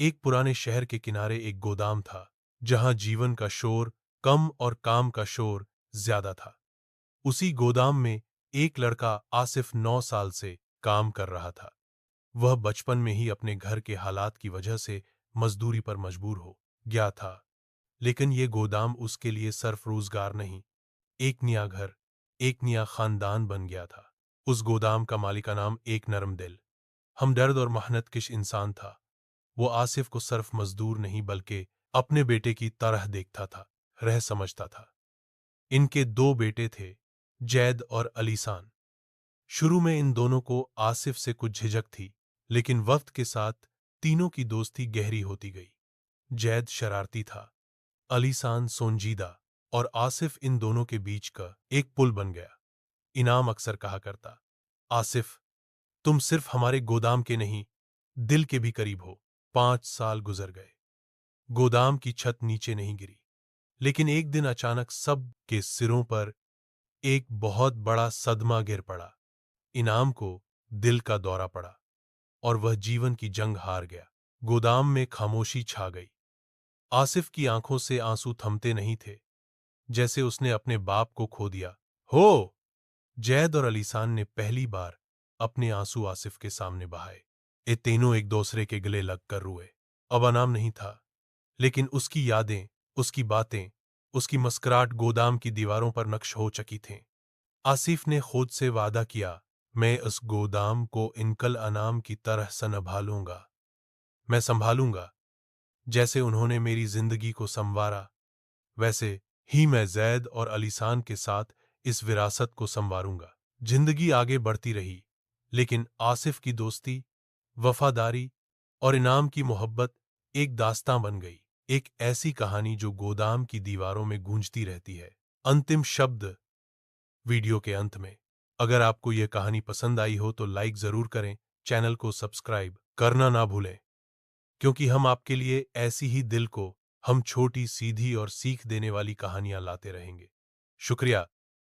एक पुराने शहर के किनारे एक गोदाम था, जहां जीवन का शोर कम और काम का शोर ज्यादा था। उसी गोदाम में एक लड़का आसिफ 9 साल से काम कर रहा था। वह बचपन में ही अपने घर के हालात की वजह से मजदूरी पर मजबूर हो गया था, लेकिन ये गोदाम उसके लिए सिर्फ रोजगार नहीं, एक नया घर, एक नया खानदान बन गया था। उस गोदाम का मालिक का नाम एक नरम दिल, हमदर्द और मेहनतकश इंसान था। वो आसिफ को सिर्फ मजदूर नहीं बल्कि अपने बेटे की तरह देखता था, रह समझता था। इनके दो बेटे थे, जैद और अलीसान। शुरू में इन दोनों को आसिफ से कुछ झिझक थी, लेकिन वक्त के साथ तीनों की दोस्ती गहरी होती गई। जैद शरारती था, अलीसान सोंजीदा, और आसिफ इन दोनों के बीच का एक पुल बन गया। इनाम अक्सर कहा करता, आसिफ, तुम सिर्फ हमारे गोदाम के नहीं, दिल के भी करीब हो। 5 साल गुजर गए। गोदाम की छत नीचे नहीं गिरी, लेकिन एक दिन अचानक सब के सिरों पर एक बहुत बड़ा सदमा गिर पड़ा। इनाम को दिल का दौरा पड़ा और वह जीवन की जंग हार गया। गोदाम में खामोशी छा गई। आसिफ की आंखों से आंसू थमते नहीं थे, जैसे उसने अपने बाप को खो दिया हो। जैद और अलीसान ने पहली बार अपने आंसू आसिफ के सामने बहाए। ये तीनों एक दूसरे के गले लगकर रोए। अब अनाम नहीं था, लेकिन उसकी यादें, उसकी बातें, उसकी मुस्कुराहट गोदाम की दीवारों पर नक्श हो चुकी थीं। आसिफ ने खुद से वादा किया, मैं इस गोदाम को इनकल अनाम की तरह संभालूंगा। मैं संभालूंगा। जैसे उन्होंने मेरी जिंदगी को संवारा, वैसे ही मैं जैद और अलीसान के साथ इस विरासत को संवारूंगा। जिंदगी आगे बढ़ती रही, लेकिन आसिफ की दोस्ती, वफादारी और इनाम की मोहब्बत एक दास्तां बन गई। एक ऐसी कहानी जो गोदाम की दीवारों में गूंजती रहती है। अंतिम शब्द वीडियो के अंत में। अगर आपको यह कहानी पसंद आई हो तो लाइक जरूर करें, चैनल को सब्सक्राइब करना ना भूलें, क्योंकि हम आपके लिए ऐसी ही दिल को हम छोटी सीधी और सीख देने वाली कहानियां लाते रहेंगे। शुक्रिया।